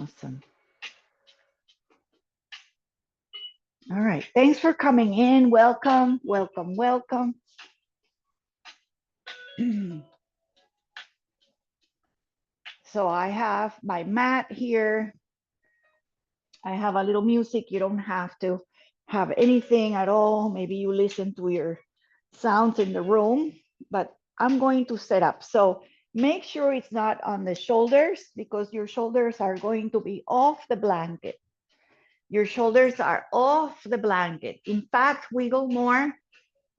Awesome. All right. Thanks for coming in. Welcome, welcome, welcome. So I have my mat here. I have a little music. You don't have to have anything at all. Maybe you listen to your sounds in the room, but I'm going to set up. So make sure it's not on the shoulders because your shoulders are going to be off the blanket. Your shoulders are off the blanket. In fact, wiggle more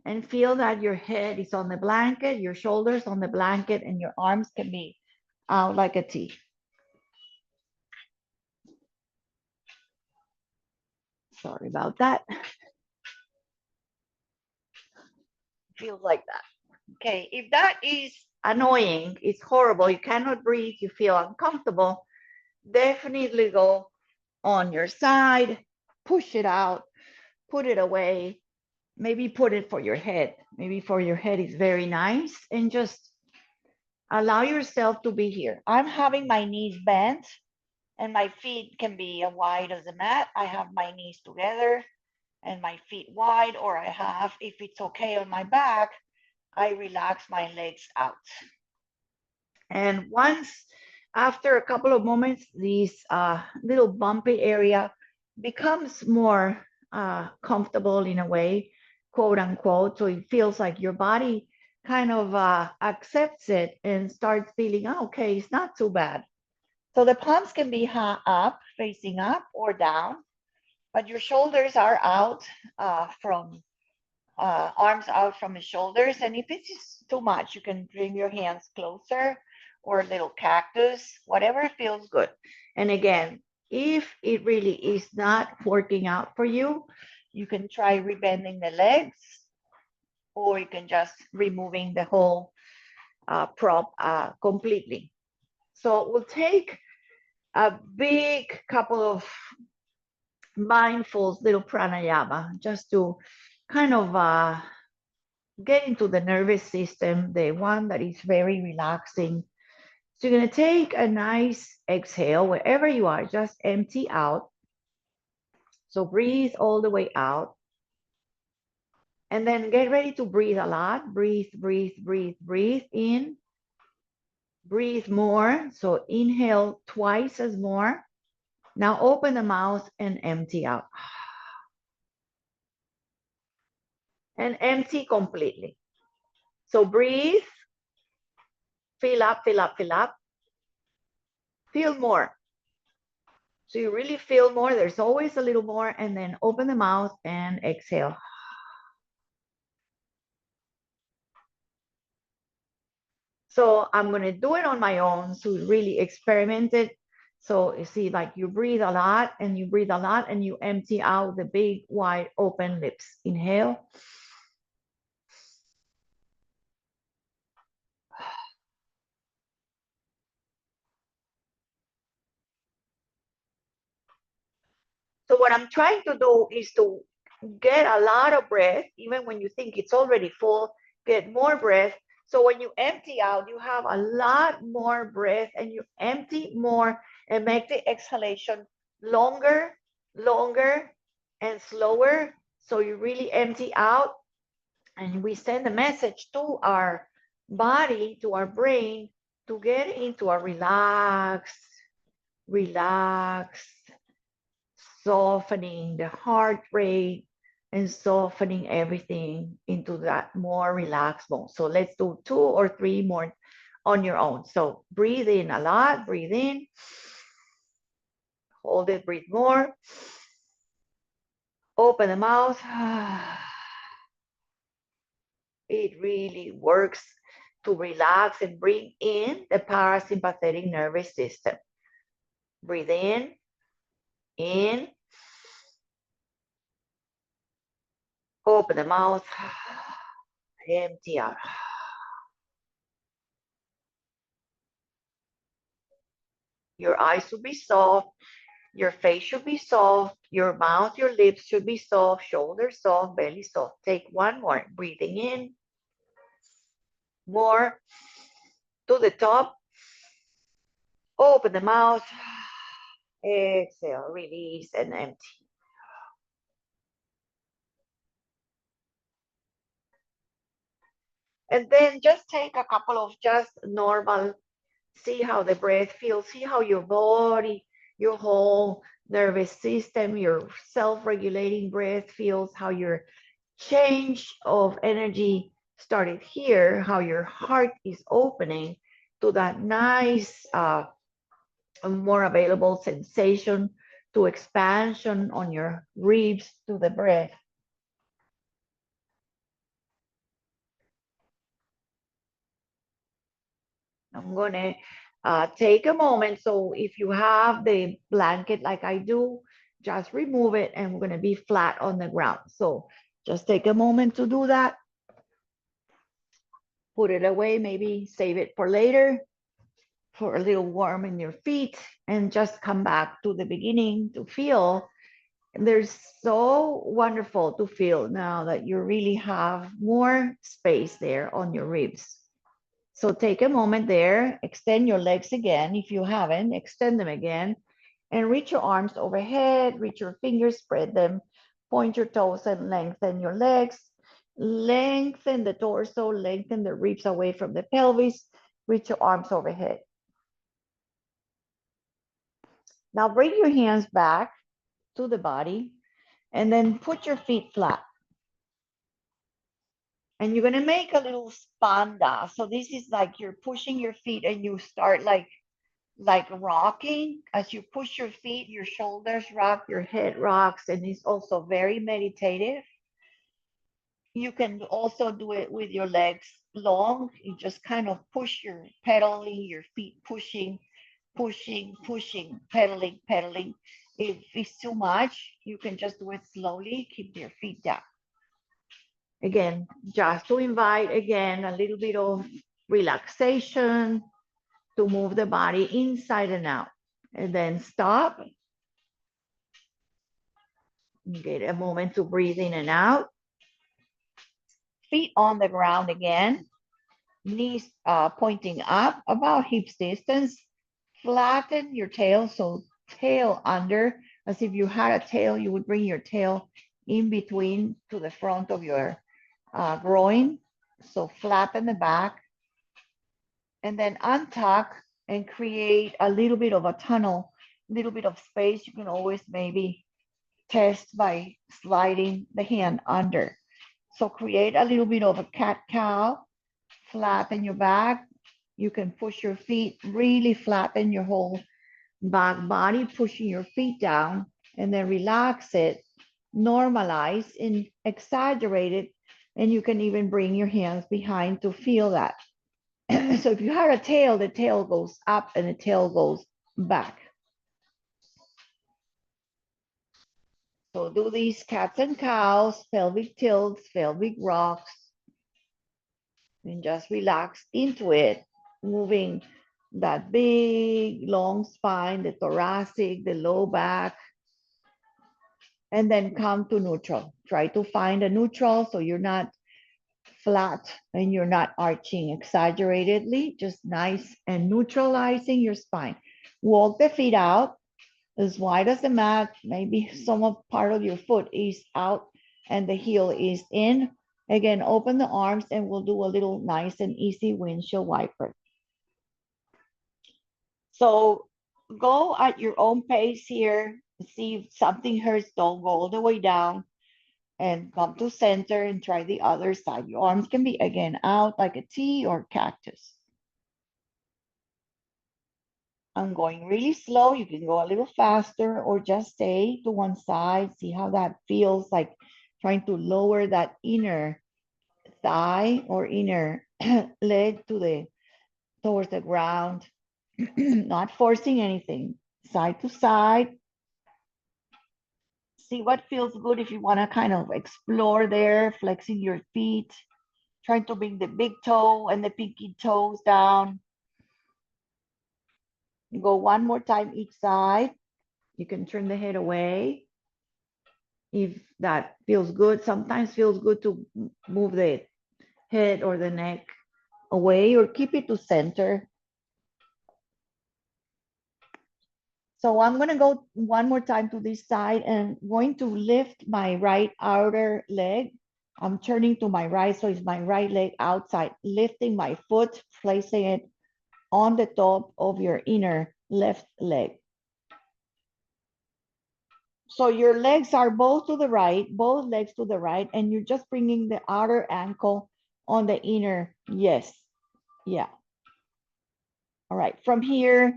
and feel that your head is on the blanket, your shoulders on the blanket, and your arms can be out like a T. Sorry about that. Feels like that. Okay, if that is annoying, it's horrible, you cannot breathe, you feel uncomfortable, definitely go on your side, push it out, put it away, maybe put it for your head. Maybe for your head is very nice, and just allow yourself to be here. I'm having my knees bent and my feet can be as wide as the mat. I have my knees together and my feet wide, or I have, if it's okay on my back, I relax my legs out. And once, after a couple of moments, this little bumpy area becomes more comfortable in a way, quote unquote. So it feels like your body kind of accepts it and starts feeling, oh, okay, it's not too bad. So the palms can be up, facing up or down, but your shoulders are out from arms out from the shoulders. And if it's too much, you can bring your hands closer or a little cactus, whatever feels good. And again, if it really is not working out for you, you can try rebending the legs, or you can just removing the whole prop completely. So we'll take a big couple of mindful little pranayama just to kind of get into the nervous system, the one that is very relaxing. So you're going to take a nice exhale wherever you are, just empty out. So breathe all the way out. And then get ready to breathe a lot. Breathe, breathe, breathe, breathe in. Breathe more. So inhale twice as more. Now open the mouth and empty out. And empty completely. So breathe. Fill up, fill up, fill up. Feel more. So you really feel more. There's always a little more. And then open the mouth and exhale. So I'm going to do it on my own. So really experiment it. So you see, like you breathe a lot and you breathe a lot and you empty out the big, wide open lips. Inhale. So what I'm trying to do is to get a lot of breath, even when you think it's already full, get more breath. So when you empty out, you have a lot more breath and you empty more and make the exhalation longer, longer, and slower. So you really empty out and we send a message to our body, to our brain, to get into a relaxed, softening the heart rate and softening everything into that more relaxed mode. So let's do 2 or 3 more on your own. So breathe in a lot, breathe in, hold it, breathe more, open the mouth. It really works to relax and bring in the parasympathetic nervous system. Breathe in, open the mouth, empty out. Your eyes should be soft, your face should be soft, your mouth, your lips should be soft, shoulders soft, belly soft. Take one more, breathing in, more to the top, open the mouth, Exhale, release and empty. And then just take a couple of just normal, see how the breath feels, see how your body, your whole nervous system, your self-regulating breath feels, how your change of energy started here, how your heart is opening to that nice, more available sensation, to expansion on your ribs, to the breath. I'm gonna take a moment. So if you have the blanket like I do, just remove it and we're gonna be flat on the ground. So just take a moment to do that. Put it away, maybe save it for later, for a little warm in your feet, and just come back to the beginning to feel. And there's so wonderful to feel now that you really have more space there on your ribs. So take a moment there, extend your legs again. If you haven't, extend them again and reach your arms overhead, reach your fingers, spread them, point your toes and lengthen your legs. Lengthen the torso, lengthen the ribs away from the pelvis, reach your arms overhead. Now bring your hands back to the body and then put your feet flat. And you're gonna make a little spanda. So this is like you're pushing your feet and you start like rocking. As you push your feet, your shoulders rock, your head rocks, and it's also very meditative. You can also do it with your legs long. You just kind of push your pedaling, your feet pushing, pushing, pushing, pedaling, pedaling. If it's too much, you can just do it slowly, keep your feet down. Again, just to invite again a little bit of relaxation, to move the body inside and out. And then stop. Get a moment to breathe in and out. Feet on the ground again. Knees pointing up about hips distance. Flatten your tail, so tail under. As if you had a tail, you would bring your tail in between to the front of your groin. So flatten the back. And then untuck and create a little bit of a tunnel, a little bit of space. You can always maybe test by sliding the hand under. So create a little bit of a cat-cow, flatten your back. You can push your feet, really flatten your whole back body, pushing your feet down, and then relax it, normalize and exaggerate it. And you can even bring your hands behind to feel that. So if you had a tail, the tail goes up and the tail goes back. So do these cats and cows, pelvic tilts, pelvic rocks, and just relax into it, moving that big long spine, the thoracic, the low back, and then come to neutral. Try to find a neutral so you're not flat and you're not arching exaggeratedly, just nice and neutralizing your spine. Walk the feet out as wide as the mat. Maybe some of part of your foot is out and the heel is in. Again, open the arms and we'll do a little nice and easy windshield wiper. So go at your own pace here. See if something hurts, don't go all the way down and come to center and try the other side. Your arms can be again out like a T or cactus. I'm going really slow. You can go a little faster or just stay to one side. See how that feels like trying to lower that inner thigh or inner leg towards the ground, not forcing anything, side to side. See what feels good if you want to kind of explore there, flexing your feet, trying to bring the big toe and the pinky toes down. Go one more time each side. You can turn the head away if that feels good. Sometimes feels good to move the head or the neck away or keep it to center. So I'm going to go one more time to this side and going to lift my right outer leg. I'm turning to my right, so it's my right leg outside, lifting my foot, placing it on the top of your inner left leg. So your legs are both to the right, both legs to the right, and you're just bringing the outer ankle on the inner. Yes. Yeah. All right. From here,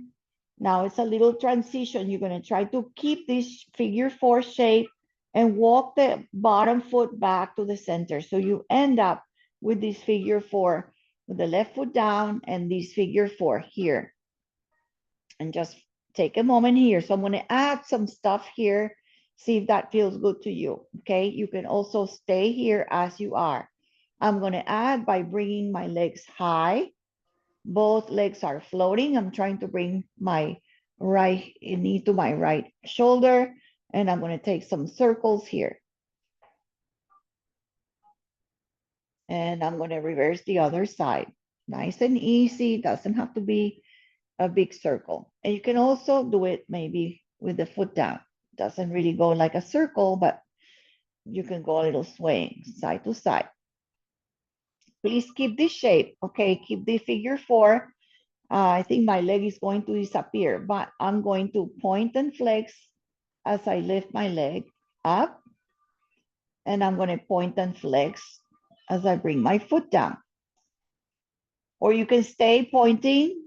now it's a little transition. You're going to try to keep this figure 4 shape and walk the bottom foot back to the center. So you end up with this figure 4 with the left foot down and this figure 4 here. And just take a moment here. So I'm going to add some stuff here. See if that feels good to you. Okay. You can also stay here as you are. I'm going to add by bringing my legs high. Both legs are floating. I'm trying to bring my right knee to my right shoulder, and I'm going to take some circles here. And I'm going to reverse the other side. Nice and easy. Doesn't have to be a big circle. And you can also do it maybe with the foot down. Doesn't really go like a circle, but you can go a little swaying side to side. Please keep this shape. Okay, keep the figure 4. I think my leg is going to disappear, but I'm going to point and flex as I lift my leg up. And I'm going to point and flex as I bring my foot down. Or you can stay pointing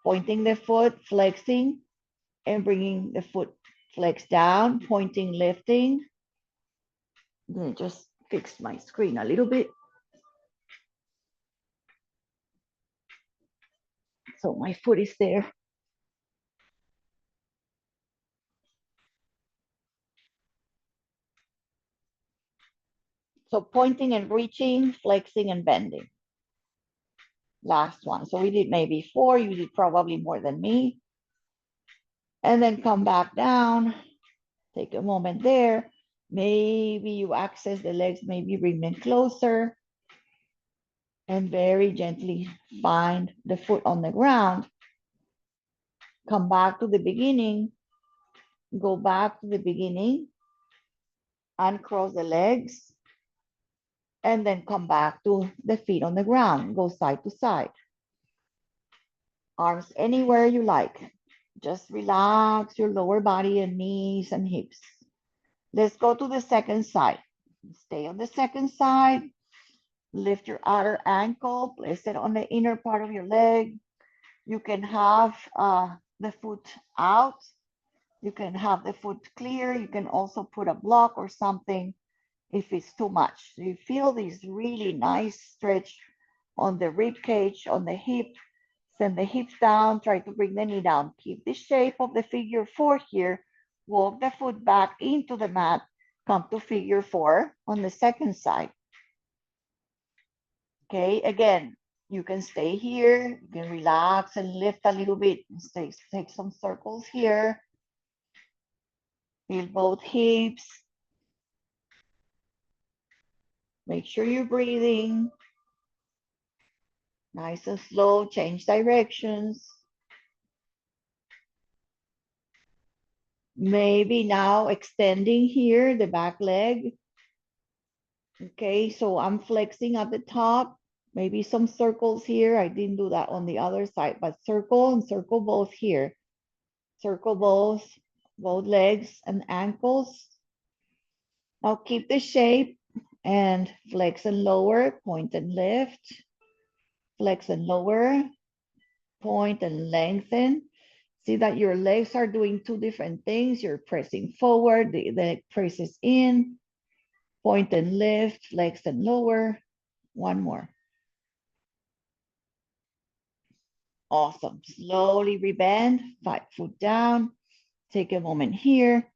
the foot, flexing, and bringing the foot flex down, pointing, lifting. I'm going to just fix my screen a little bit. So my foot is there. So pointing and reaching, flexing and bending. Last one. So we did maybe 4. You did probably more than me. And then come back down. Take a moment there. Maybe you access the legs, maybe bring them closer. And very gently find the foot on the ground. Come back to the beginning. Go back to the beginning. Uncross the legs. And then come back to the feet on the ground. Go side to side. Arms anywhere you like. Just relax your lower body and knees and hips. Let's go to the second side. Stay on the second side. Lift your outer ankle. Place it on the inner part of your leg. You can have the foot out. You can have the foot clear. You can also put a block or something if it's too much. So you feel this really nice stretch on the rib cage, on the hip. Send the hips down. Try to bring the knee down. Keep the shape of the figure 4 here. Walk the foot back into the mat. Come to figure 4 on the second side. Okay, again, you can stay here. You can relax and lift a little bit. Take some circles here. Feel both hips. Make sure you're breathing. Nice and slow. Change directions. Maybe now extending here, the back leg. Okay, so I'm flexing at the top. Maybe some circles here. I didn't do that on the other side, but circle and circle both here. Circle both legs and ankles. Now keep the shape and flex and lower, point and lift. Flex and lower, point and lengthen. See that your legs are doing 2 different things. You're pressing forward, the leg presses in, point and lift, flex and lower. One more. Awesome. Slowly rebend, 5 foot down. Take a moment here.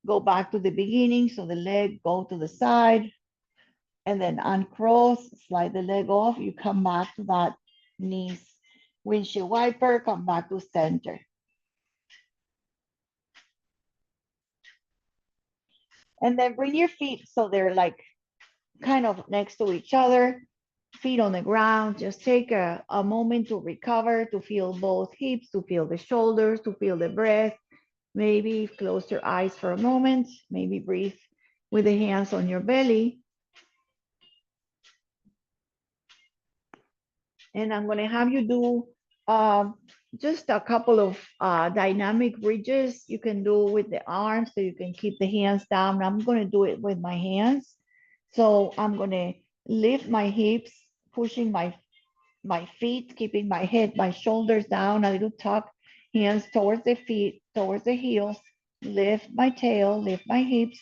Go back to the beginning. So the leg go to the side and then uncross, slide the leg off. You come back to that knees windshield wiper, come back to center. And then bring your feet so they're like kind of next to each other, feet on the ground. Just take a moment to recover, to feel both hips, to feel the shoulders, to feel the breath. Maybe close your eyes for a moment. Maybe breathe with the hands on your belly. And I'm going to have you do just a couple of dynamic bridges you can do with the arms so you can keep the hands down. I'm going to do it with my hands. So I'm going to lift my hips, pushing my feet, keeping my head, my shoulders down, a little tuck, hands towards the feet, towards the heels, lift my tail, lift my hips.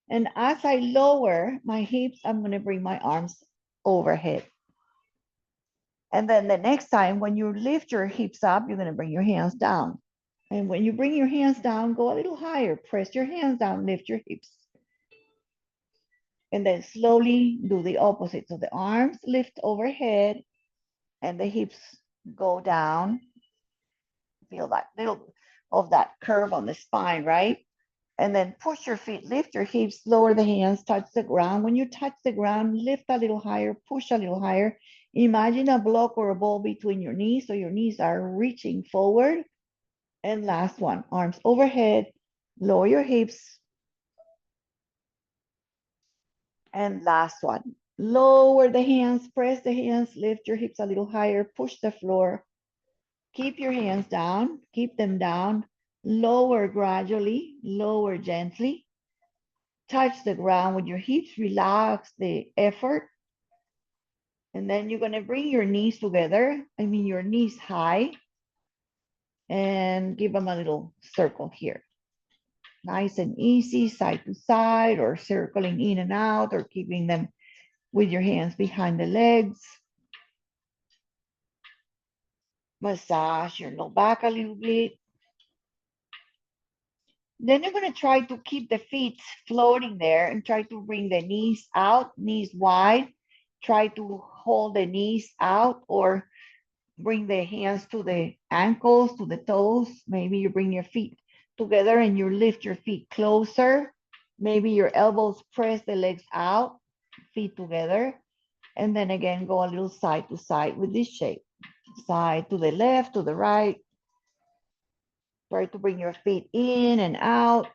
And as I lower my hips, I'm going to bring my arms overhead. And then the next time when you lift your hips up, you're going to bring your hands down. And when you bring your hands down, go a little higher, press your hands down, lift your hips. And then slowly do the opposite. So the arms lift overhead and the hips go down. Feel that little of that curve on the spine, right? And then push your feet, lift your hips, lower the hands, touch the ground. When you touch the ground, lift a little higher, push a little higher. Imagine a block or a ball between your knees, so your knees are reaching forward. And last one, arms overhead, lower your hips. And last one, lower the hands, press the hands, lift your hips a little higher, push the floor. Keep your hands down, keep them down, lower gradually, lower gently. Touch the ground with your hips, relax the effort. And then you're going to bring your knees together. I mean, your knees high. And give them a little circle here. Nice and easy, side to side, or circling in and out, or keeping them with your hands behind the legs. Massage your low back a little bit. Then you're going to try to keep the feet floating there and try to bring the knees out, knees wide. Try to hold the knees out or bring the hands to the ankles, to the toes. Maybe you bring your feet together and you lift your feet closer. Maybe your elbows press the legs out, feet together. And then again, go a little side to side with this shape. Side to the left, to the right. Try to bring your feet in and out.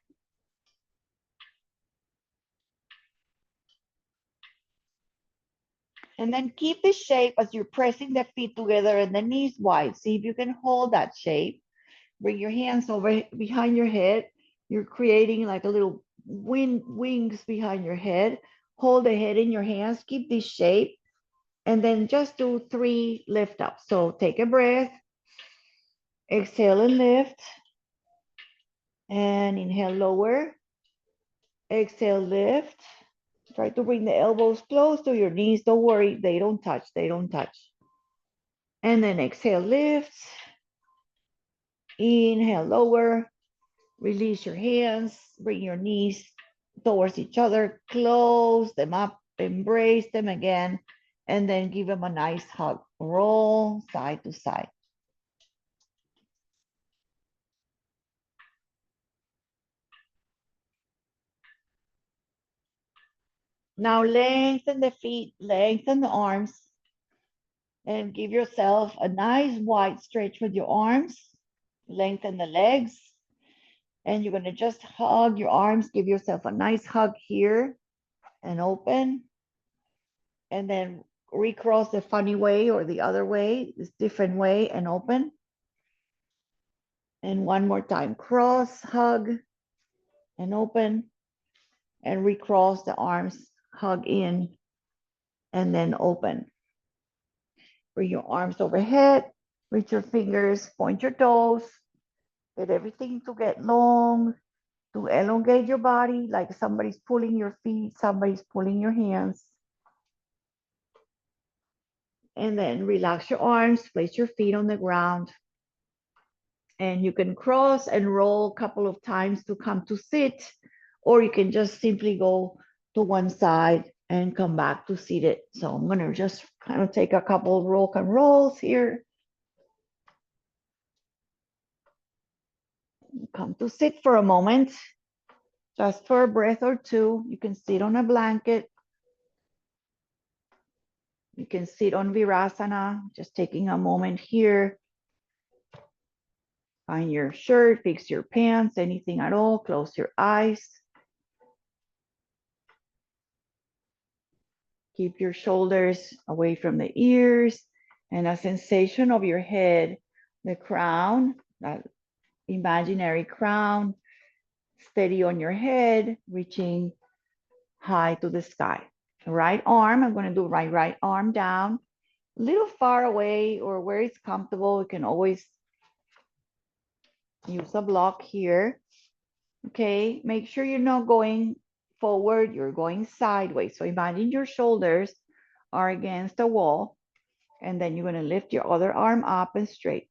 And then keep the shape as you're pressing the feet together and the knees wide. See if you can hold that shape. Bring your hands over behind your head. You're creating like a little wings behind your head. Hold the head in your hands. Keep this shape. And then just do 3 lift ups. So take a breath. Exhale and lift. And inhale, lower. Exhale, lift. Try to bring the elbows close to your knees. Don't worry, they don't touch. They don't touch. And then exhale, lift. Inhale, lower. Release your hands. Bring your knees towards each other. Close them up. Embrace them again. And then give them a nice hug. Roll side to side. Now lengthen the feet, lengthen the arms, and give yourself a nice wide stretch with your arms. Lengthen the legs. And you're going to just hug your arms. Give yourself a nice hug here and open. And then recross the funny way or the other way, this different way, and open. And one more time, cross, hug, and open. And recross the arms, hug in, and then open. Bring your arms overhead, reach your fingers, point your toes, get everything to get long, to elongate your body, like somebody's pulling your feet, somebody's pulling your hands. And then relax your arms, place your feet on the ground. And you can cross and roll a couple of times to come to sit, or you can just simply go to one side and come back to seated. So I'm going to just kind of take a couple of rock and rolls here. Come to sit for a moment, just for a breath or two. You can sit on a blanket. You can sit on Virasana, just taking a moment here Find your shirt, fix your pants, anything at all. Close your eyes. Keep your shoulders away from the ears and a sensation of your head, the crown, that imaginary crown, steady on your head, reaching high to the sky. Right arm, I'm going to do my right arm down, a little far away or where it's comfortable. You can always use a block here. Okay, make sure you're not going forward, you're going sideways. So imagine your shoulders are against the wall, and then you're going to lift your other arm up and straight.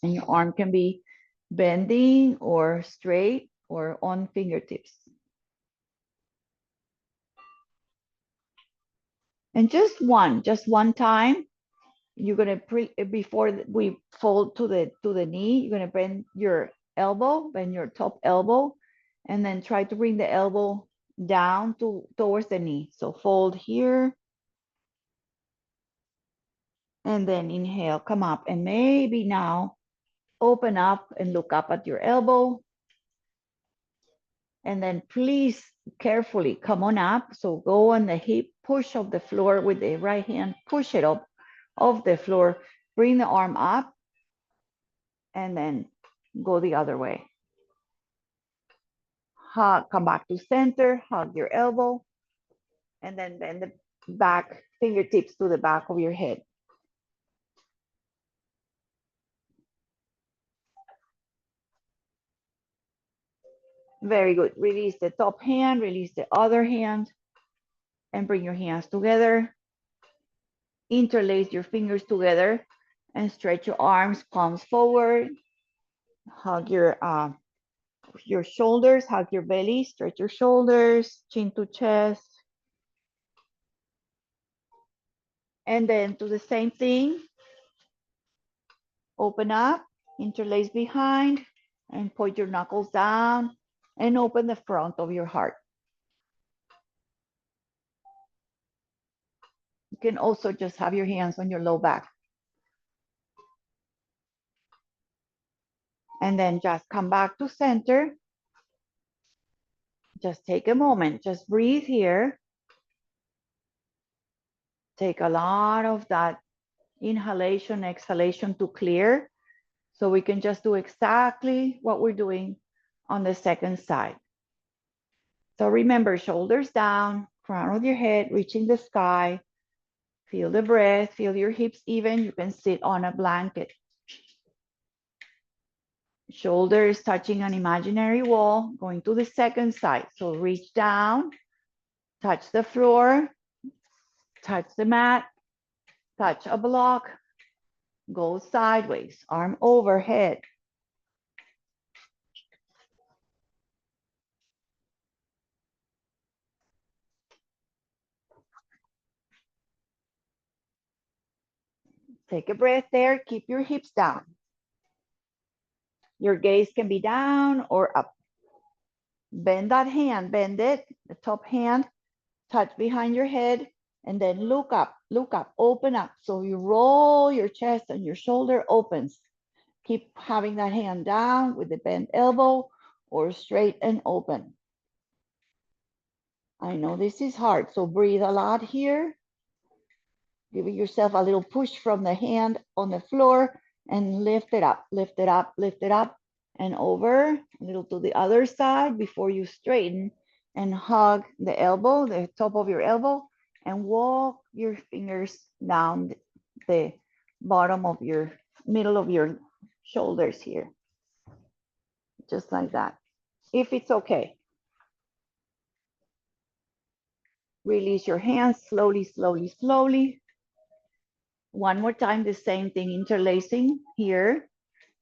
And your arm can be bending or straight or on fingertips. And just one time, you're gonna before we fold to the knee, you're gonna bend your elbow, bend your top elbow, and then try to bring the elbow down towards the knee. So fold here, and then inhale, come up, and maybe now open up and look up at your elbow. And then please carefully come on up. So go on the hip, push off the floor with the right hand, push it up off the floor, bring the arm up, and then go the other way. Hug, come back to center, hug your elbow, and then bend the back fingertips to the back of your head. Very good. Release the top hand, release the other hand, and bring your hands together. Interlace your fingers together and stretch your arms, palms forward. Hug your shoulders, hug your belly, stretch your shoulders, chin to chest. And then do the same thing. Open up, interlace behind, and point your knuckles down and open the front of your heart. You can also just have your hands on your low back. And then just come back to center. Just take a moment, just breathe here. Take a lot of that inhalation, exhalation to clear. So we can just do exactly what we're doing on the second side. So remember, shoulders down, crown of your head reaching the sky. Feel the breath, feel your hips even. You can sit on a blanket. Shoulders touching an imaginary wall, going to the second side. So reach down, touch the floor, touch the mat, touch a block, go sideways, arm overhead. Take a breath there, keep your hips down. Your gaze can be down or up. Bend that hand, bend it, the top hand, touch behind your head, and then look up, open up. So you roll your chest and your shoulder opens. Keep having that hand down with the bent elbow or straight and open. I know this is hard, so breathe a lot here. Giving yourself a little push from the hand on the floor and lift it up, lift it up, lift it up and over, a little to the other side before you straighten and hug the elbow, the top of your elbow, and walk your fingers down the bottom of your middle of your shoulders here. Just like that. If it's okay. Release your hands slowly, slowly, slowly. One more time, the same thing, interlacing here.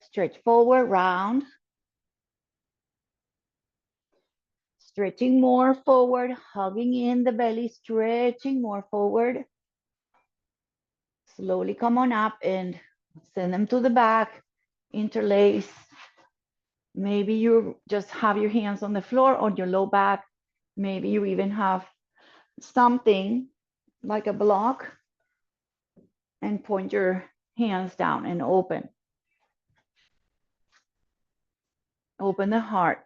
Stretch forward, round. Stretching more forward, hugging in the belly, stretching more forward. Slowly come on up and send them to the back, interlace. Maybe you just have your hands on the floor, on your low back. Maybe you even have something like a block and point your hands down and open. Open the heart.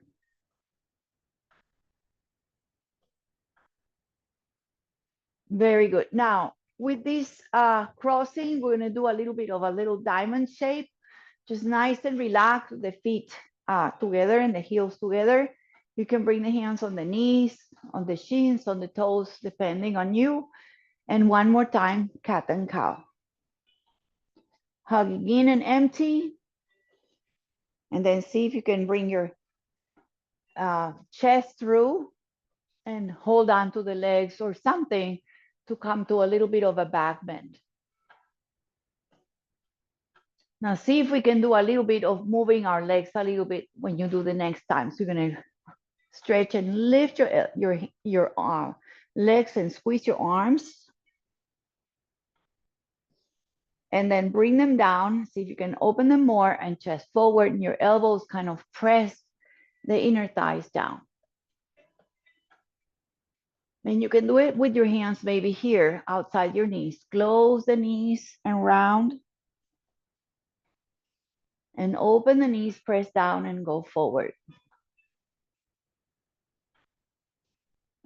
Very good. Now, with this crossing, we're going to do a little bit of a little diamond shape. Just nice and relaxed with the feet together and the heels together. You can bring the hands on the knees, on the shins, on the toes, depending on you. And one more time, cat and cow. Hugging in and empty. And then see if you can bring your chest through and hold on to the legs or something to come to a little bit of a back bend. Now see if we can do a little bit of moving our legs a little bit when you do the next time. So you're gonna stretch and lift your legs and squeeze your arms. And then bring them down. See if you can open them more and chest forward and your elbows kind of press the inner thighs down. And you can do it with your hands maybe here outside your knees. Close the knees and round. And open the knees, press down and go forward.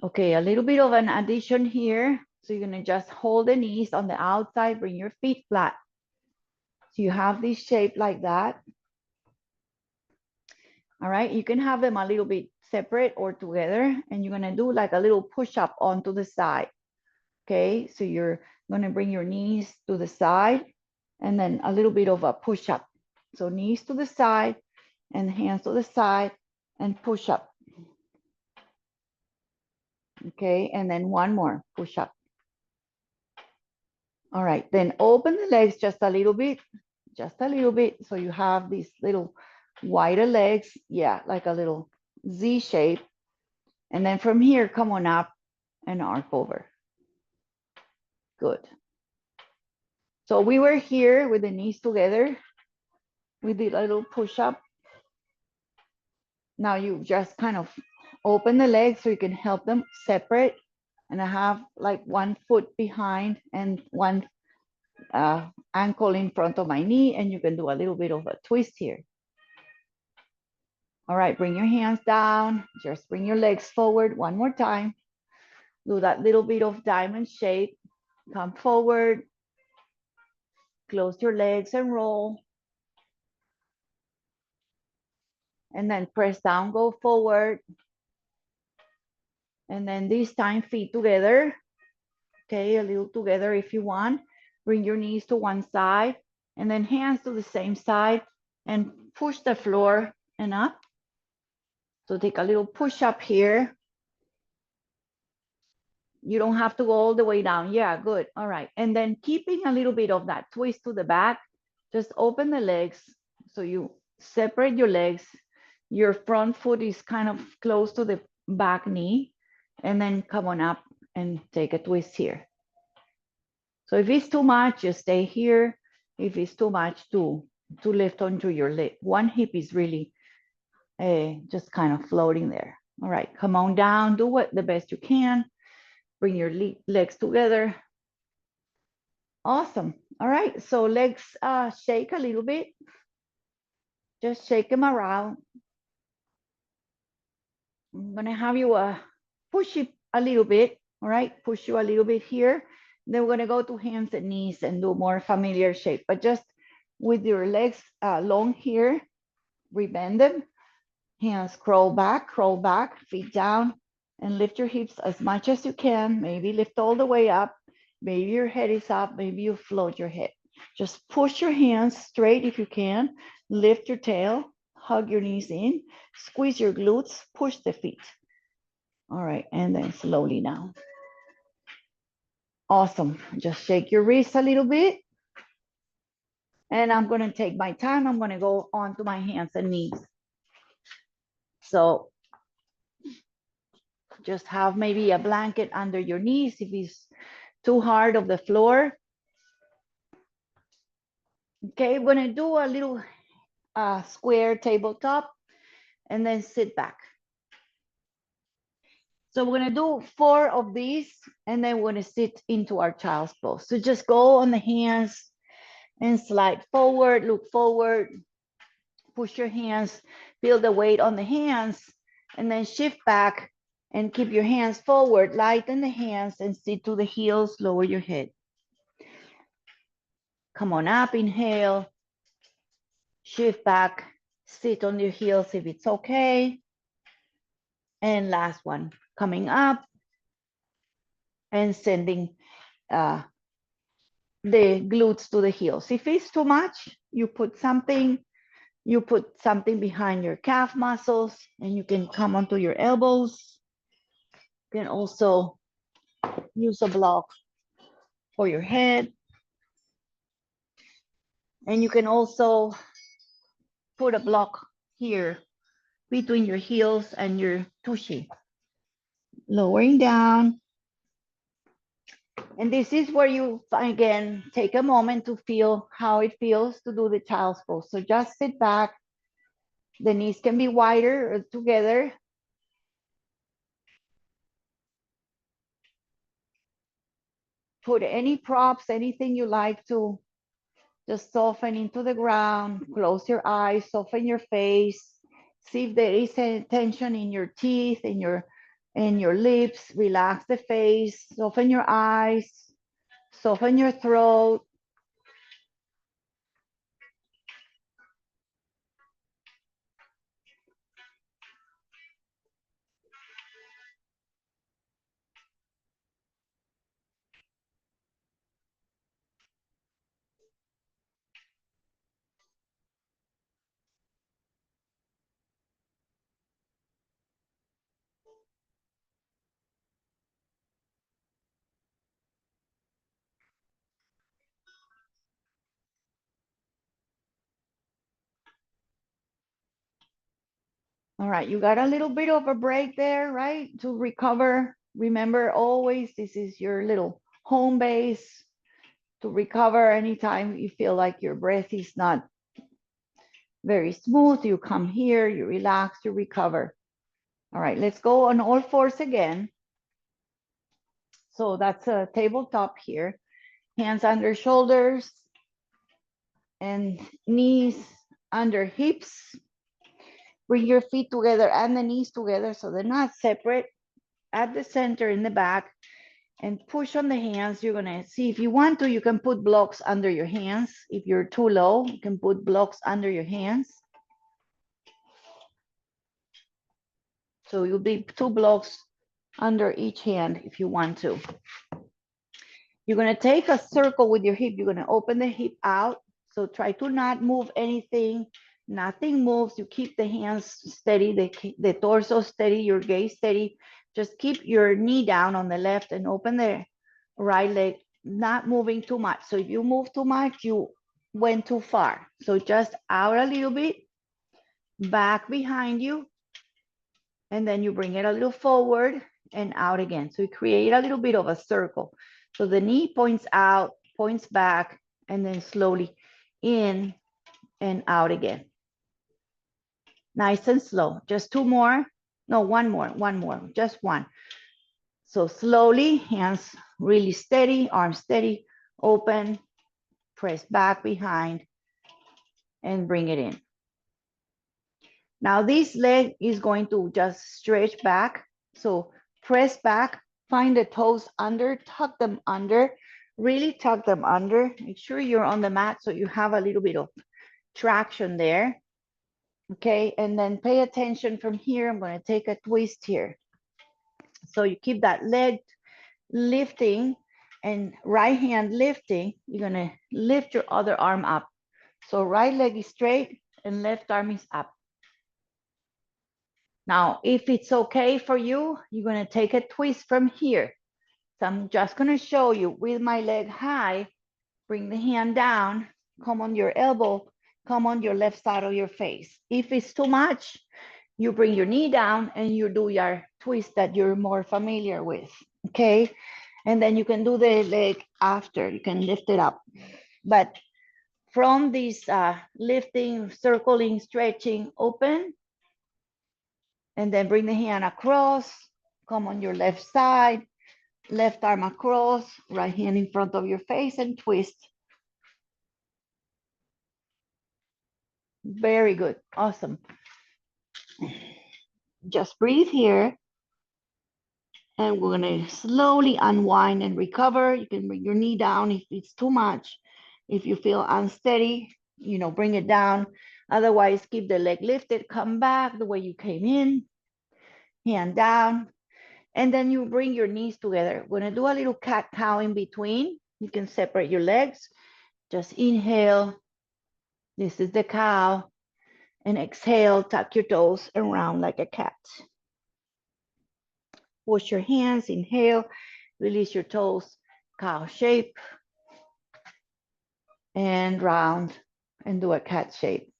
Okay, a little bit of an addition here. So you're gonna just hold the knees on the outside, bring your feet flat. So you have this shape like that. All right, you can have them a little bit separate or together, and you're gonna do like a little push-up onto the side. Okay, so you're gonna bring your knees to the side and then a little bit of a push-up. So knees to the side and hands to the side and push up. Okay, and then one more push up. All right, then open the legs just a little bit. So you have these little wider legs. Yeah, like a little Z shape. And then from here, come on up and arc over. Good. So we were here with the knees together. We did a little push up. Now you just kind of open the legs so you can help them separate. And I have like one foot behind and one ankle in front of my knee, and you can do a little bit of a twist here. All right, bring your hands down. Just bring your legs forward one more time. Do that little bit of diamond shape. Come forward. Close your legs and roll. And then press down, go forward. And then this time, feet together. Okay, a little together if you want. Bring your knees to one side and then hands to the same side and push the floor and up. So take a little push up here. You don't have to go all the way down. Yeah, good. All right. And then keeping a little bit of that twist to the back, just open the legs. So you separate your legs. Your front foot is kind of close to the back knee. And then come on up and take a twist here. So if it's too much, just stay here. If it's too much, to lift onto your leg. One hip is really just kind of floating there. All right, come on down. Do what the best you can. Bring your legs together. Awesome. All right, so legs shake a little bit. Just shake them around. I'm gonna have you push it a little bit. All right, push you a little bit here. Then we're gonna go to hands and knees and do more familiar shape, but just with your legs long here, rebend them. Hands crawl back, feet down, and lift your hips as much as you can. Maybe lift all the way up. Maybe your head is up. Maybe you float your head. Just push your hands straight if you can. Lift your tail, hug your knees in, squeeze your glutes, push the feet. All right, and then slowly down. Awesome. Just shake your wrists a little bit. And I'm going to take my time. I'm going to go onto my hands and knees. So just have maybe a blanket under your knees if it's too hard of the floor. Okay, we're gonna do a little square tabletop and then sit back. So we're gonna do 4 of these and then we're gonna sit into our child's pose. So just go on the hands and slide forward, look forward. Push your hands, feel the weight on the hands, and then shift back and keep your hands forward, lighten the hands and sit to the heels, lower your head. Come on up, inhale, shift back, sit on your heels if it's okay. And last one, coming up and sending the glutes to the heels. If it's too much, you put something behind your calf muscles and you can come onto your elbows. You can also use a block for your head. And you can also put a block here between your heels and your tushy. Lowering down. And this is where you, again, take a moment to feel how it feels to do the child's pose. So just sit back. The knees can be wider or together. Put any props, anything you like to just soften into the ground. Close your eyes, soften your face. See if there is any tension in your teeth, in your lips. Relax the face, soften your eyes, soften your throat. All right, you got a little bit of a break there, right? To recover. Remember, always, this is your little home base to recover anytime you feel like your breath is not very smooth. You come here, you relax, you recover. All right, let's go on all fours again. So that's a tabletop here. Hands under shoulders and knees under hips. Bring your feet together and the knees together so they're not separate. At the center in the back and push on the hands. You're gonna see if you want to, you can put blocks under your hands. If you're too low, you can put blocks under your hands. So you'll be 2 blocks under each hand if you want to. You're gonna take a circle with your hip. You're gonna open the hip out. So try to not move anything. Nothing moves. You keep the hands steady, the torso steady, your gaze steady. Just keep your knee down on the left and open the right leg, not moving too much. So if you move too much, you went too far. So just out a little bit, back behind you, and then you bring it a little forward and out again. So you create a little bit of a circle. So the knee points out, points back, and then slowly in and out again. Nice and slow. Just 2 more. No, one more, just one. So slowly, hands really steady, arms steady, open, press back behind, and bring it in. Now this leg is going to just stretch back. So press back, find the toes under, tuck them under, really tuck them under. Make sure you're on the mat so you have a little bit of traction there. Okay, and then pay attention from here. I'm going to take a twist here. So you keep that leg lifting and right hand lifting. You're going to lift your other arm up. So right leg is straight and left arm is up. Now, if it's okay for you, you're going to take a twist from here. So I'm just going to show you with my leg high, bring the hand down, come on your elbow, come on your left side of your face. If it's too much, you bring your knee down and you do your twist that you're more familiar with, okay? And then you can do the leg after, you can lift it up. But from this lifting, circling, stretching, open, and then bring the hand across, come on your left side, left arm across, right hand in front of your face and twist. Very good. Awesome. Just breathe here. And we're going to slowly unwind and recover. You can bring your knee down if it's too much. If you feel unsteady, bring it down. Otherwise, keep the leg lifted. Come back the way you came in. Hand down. And then you bring your knees together. We're going to do a little cat-cow in between. You can separate your legs. Just inhale. This is the cow. And exhale, tuck your toes around like a cat. Wash your hands, inhale, release your toes, cow shape, and round, and do a cat shape.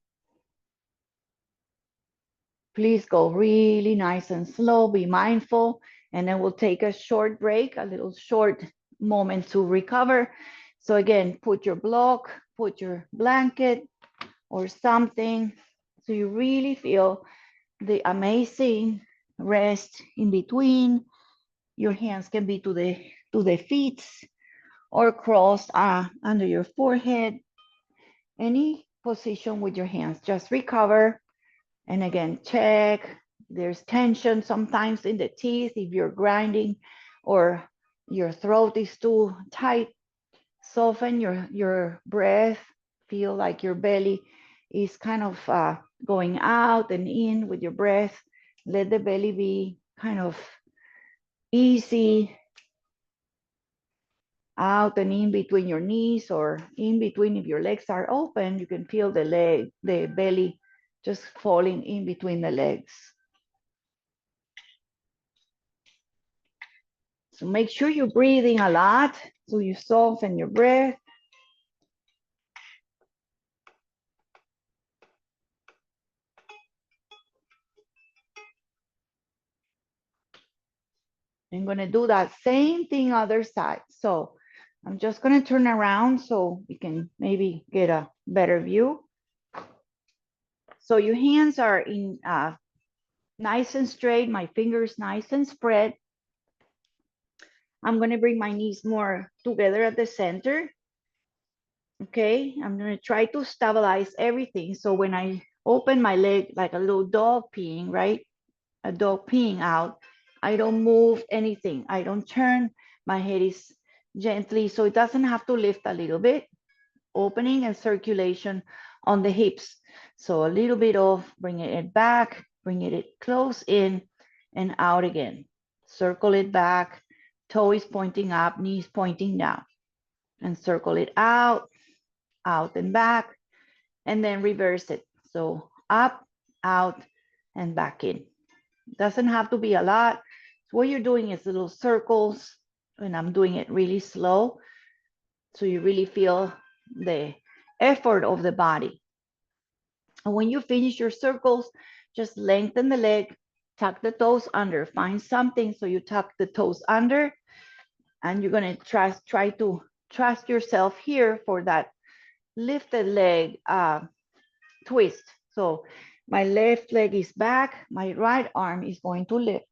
Please go really nice and slow, be mindful, and then we'll take a short break, a little short moment to recover. So again, put your block, put your blanket or something, so you really feel the amazing rest in between. Your hands can be to the feet or crossed under your forehead. Any position with your hands, just recover. And again, check. There's tension sometimes in the teeth if you're grinding or your throat is too tight. Soften your breath. Feel like your belly is kind of going out and in with your breath. Let the belly be kind of easy, out and in between your knees, or in between. If your legs are open, you can feel the belly just falling in between the legs. So make sure you're breathing a lot so you soften your breath. I'm going to do that same thing other side. So I'm just going to turn around so we can maybe get a better view. So your hands are in nice and straight, my fingers nice and spread. I'm going to bring my knees more together at the center. Okay, I'm going to try to stabilize everything. So when I open my leg like a little dog peeing, right? A dog peeing out, I don't move anything. I don't turn. My head is gently, so it doesn't have to lift a little bit. Opening and circulation on the hips. So a little bit of bringing it back, bringing it close in and out again. Circle it back. Toe is pointing up, knees pointing down. And circle it out and back, and then reverse it. So up, out, and back in. Doesn't have to be a lot. So what you're doing is little circles, and I'm doing it really slow. So you really feel the effort of the body. And when you finish your circles, just lengthen the leg, tuck the toes under, find something. So you tuck the toes under, and you're going to try to trust yourself here for that lifted leg twist. So my left leg is back, my right arm is going to lift.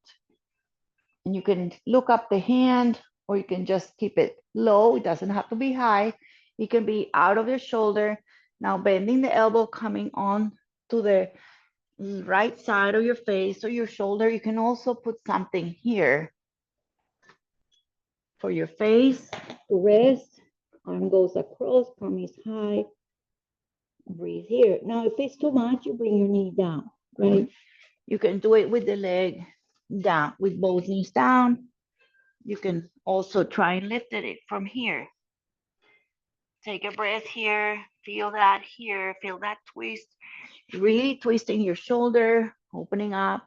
And you can look up the hand, or you can just keep it low. It doesn't have to be high. It can be out of your shoulder. Now bending the elbow, coming on to the right side of your face or your shoulder. You can also put something here for your face to rest. Arm goes across, palm is high. Breathe here. Now, if it's too much, you bring your knee down, right? You can do it with the leg down, with both knees down. You can also try and lift it from here. Take a breath here. Feel that here. Feel that twist. Really twisting your shoulder, opening up,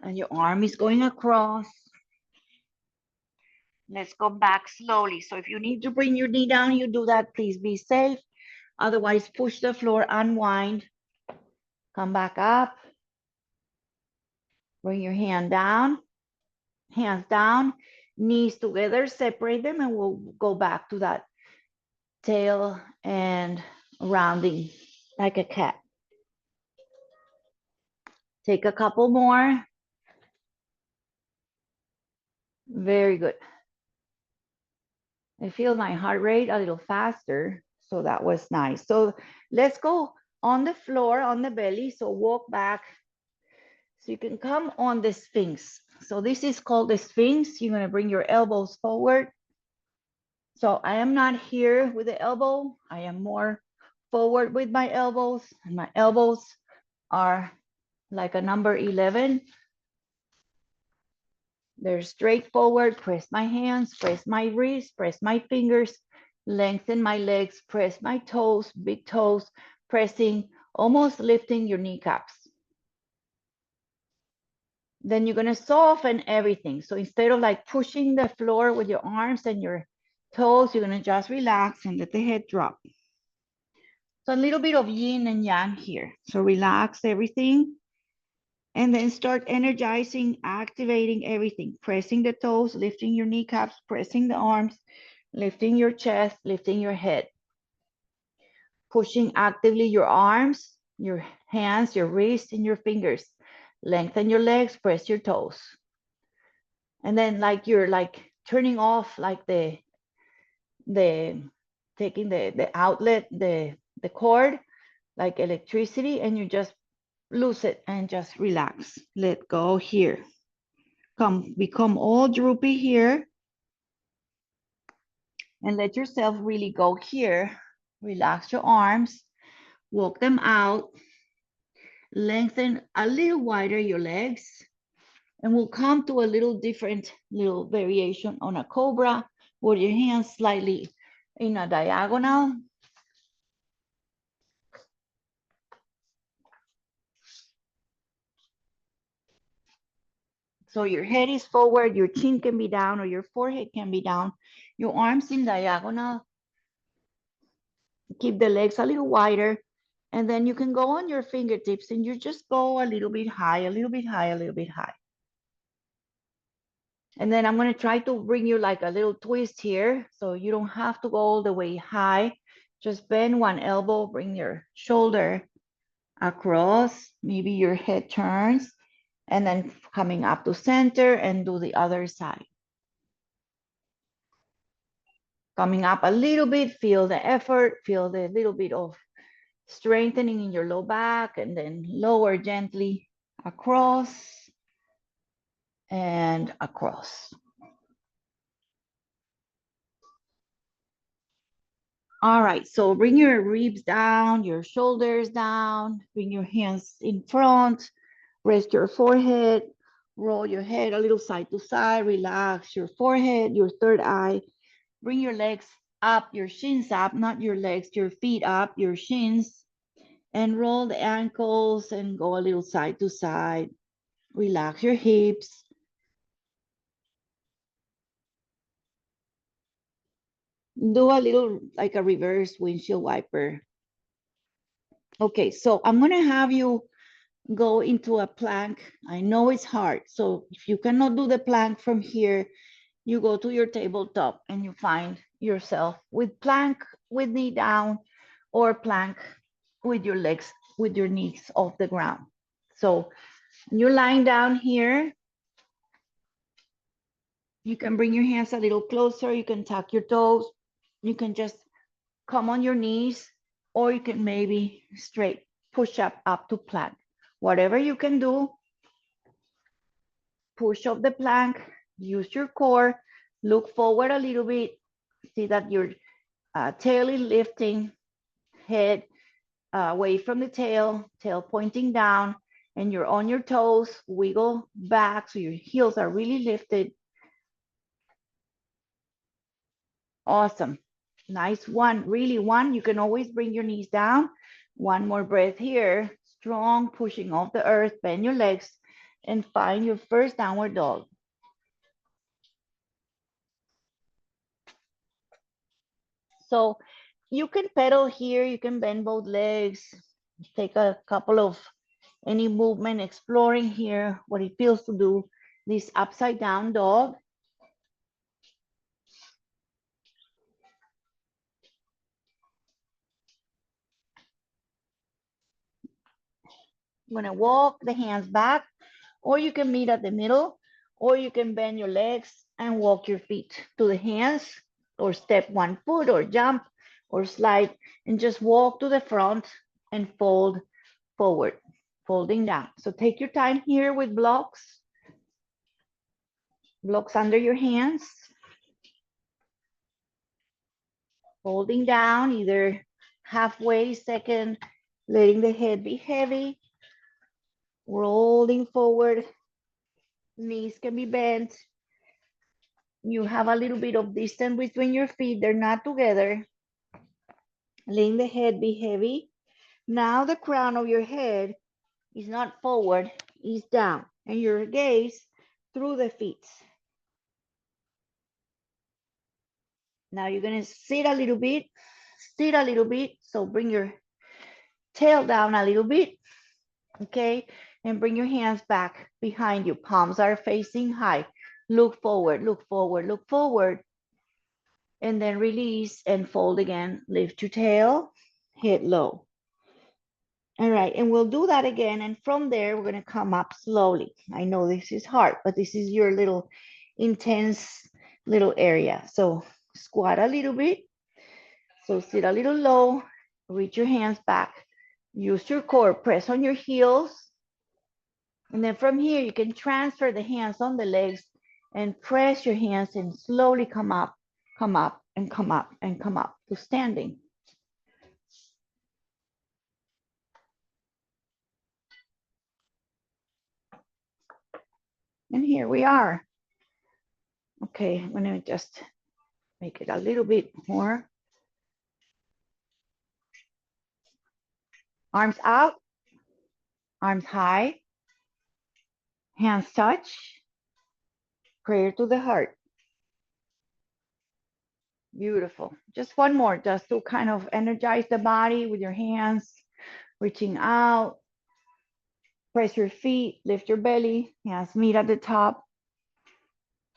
and your arm is going across. Let's go back slowly. So if you need to bring your knee down, you do that. Please be safe. Otherwise, push the floor, unwind. Come back up. Bring your hand down. Hands down. Knees together. Separate them, and we'll go back to that tail and rounding like a cat. Take a couple more. Very good. I feel my heart rate a little faster, so that was nice. So let's go on the floor, on the belly. So walk back. So you can come on the Sphinx. So this is called the Sphinx. You're going to bring your elbows forward. So I am not here with the elbow. I am more forward with my elbows, and my elbows are like a number 11. They're straight forward. Press my hands, press my wrist, press my fingers, lengthen my legs, press my toes, big toes, pressing, almost lifting your kneecaps. Then you're gonna soften everything. So instead of like pushing the floor with your arms and your toes, you're gonna just relax and let the head drop. So a little bit of yin and yang here. So relax everything. And then start energizing, activating everything, pressing the toes, lifting your kneecaps, pressing the arms, lifting your chest, lifting your head, pushing actively your arms, your hands, your wrists, and your fingers. Lengthen your legs, press your toes. And then like you're like turning off like the taking the outlet, the cord, like electricity, and you just lose it and just relax. Let go here. Become all droopy here. And let yourself really go here. Relax your arms, walk them out, lengthen a little wider your legs, and we'll come to a little different little variation on a cobra with your hands slightly in a diagonal. So your head is forward, your chin can be down or your forehead can be down, your arms in diagonal. Keep the legs a little wider, and then you can go on your fingertips and you just go a little bit high, a little bit high, a little bit high. And then I'm going to try to bring you like a little twist here. So you don't have to go all the way high. Just bend one elbow, bring your shoulder across. Maybe your head turns, and then coming up to center and do the other side. Coming up a little bit, feel the effort, feel the little bit of strengthening in your low back, and then lower gently across and across. All right, so bring your ribs down, your shoulders down, bring your hands in front, rest your forehead, roll your head a little side to side, relax your forehead, your third eye, bring your legs up, your shins up, not your legs, your feet up, your shins, and roll the ankles and go a little side to side. Relax your hips. Do a little like a reverse windshield wiper. Okay, so I'm gonna have you go into a plank. I know it's hard. So if you cannot do the plank from here, you go to your tabletop and you find yourself with plank with knee down, or plank with your legs, with your knees off the ground. So you're lying down here. You can bring your hands a little closer. You can tuck your toes. You can just come on your knees, or you can maybe straight push up to plank. Whatever you can do, push up the plank, use your core, look forward a little bit, see that your tail is lifting, head away from the tail pointing down, and you're on your toes, wiggle back so your heels are really lifted. Awesome. Nice one. Really one. You can always bring your knees down. One more breath here. Strong pushing off the earth. Bend your legs and find your first downward dog. So you can pedal here. You can bend both legs. Take a couple of any movement, exploring here what it feels to do this upside down dog. I'm gonna walk the hands back, or you can meet at the middle, or you can bend your legs and walk your feet to the hands, or step one foot, or jump, or slide, and just walk to the front and fold forward, folding down. So take your time here with blocks under your hands, folding down either halfway, second, letting the head be heavy, rolling forward, knees can be bent. You have a little bit of distance between your feet, they're not together. Letting the head be heavy. Now the crown of your head is not forward, is down, and your gaze through the feet. Now you're gonna sit a little bit, so bring your tail down a little bit, okay? And bring your hands back behind you. Palms are facing high. Look forward, look forward, look forward. And then release and fold again. Lift your tail, head low. All right, and we'll do that again. And from there, we're gonna come up slowly. I know this is hard, but this is your little intense little area. So squat a little bit. So sit a little low, reach your hands back. Use your core, press on your heels. And then from here, you can transfer the hands on the legs and press your hands and slowly come up, and come up, and come up to standing. And here we are. Okay, I'm gonna just make it a little bit more. Arms out, arms high, hands touch, prayer to the heart. Beautiful. Just one more, just to kind of energize the body with your hands, reaching out. Press your feet, lift your belly, hands meet at the top,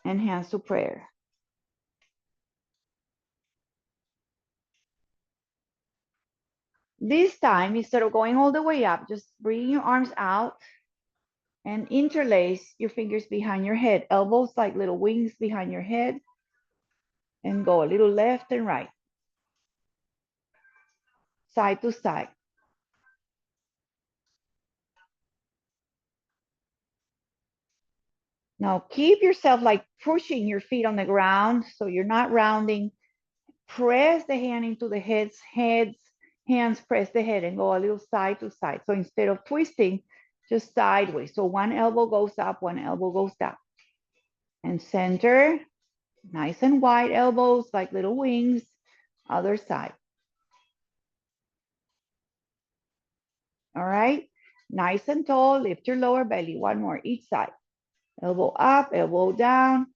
and hands to prayer. This time, instead of going all the way up, just bring your arms out and interlace your fingers behind your head, elbows like little wings behind your head, and go a little left and right, side to side. Now keep yourself like pushing your feet on the ground so you're not rounding. Press the hand into the hands press the head and go a little side to side. So instead of twisting, just sideways. So one elbow goes up, one elbow goes down. And center, nice and wide elbows like little wings, other side. All right, nice and tall, lift your lower belly, one more each side. Elbow up, elbow down,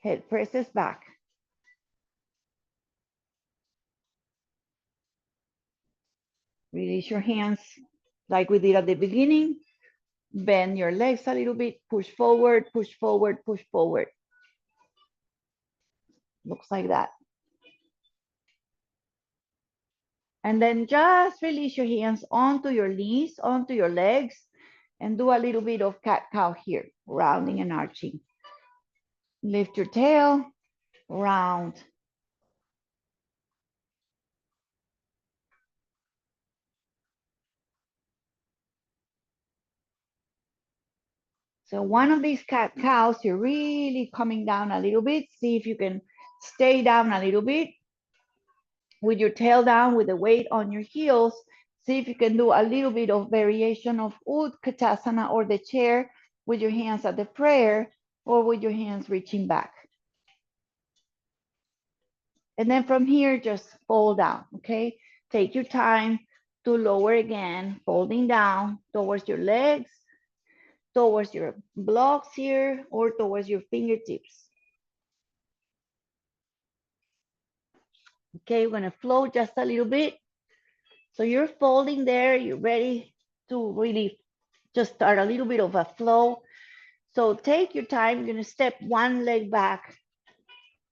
head presses back. Release your hands like we did at the beginning. Bend your legs a little bit, push forward, push forward, push forward. Looks like that. And then just release your hands onto your knees, onto your legs, and do a little bit of cat-cow here, rounding and arching. Lift your tail, round. So one of these cat-cows, you're really coming down a little bit. See if you can stay down a little bit with your tail down, with the weight on your heels. See if you can do a little bit of variation of Utkatasana or the chair with your hands at the prayer or with your hands reaching back. And then from here, just fold down, okay? Take your time to lower again, folding down towards your legs, towards your blocks here, or towards your fingertips. Okay, we're gonna flow just a little bit. So you're folding there, you're ready to really just start a little bit of a flow. So take your time, you're gonna step one leg back.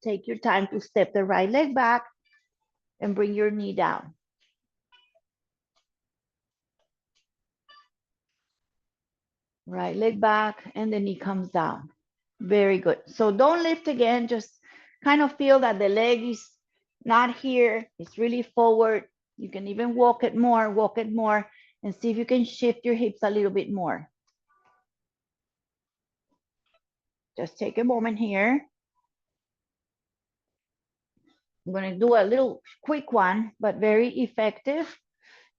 Take your time to step the right leg back and bring your knee down. Right leg back and the knee comes down. Very good. So don't lift again, just kind of feel that the leg is not here, it's really forward. You can even walk it more, and see if you can shift your hips a little bit more. Just take a moment here. I'm going to do a little quick one, but very effective.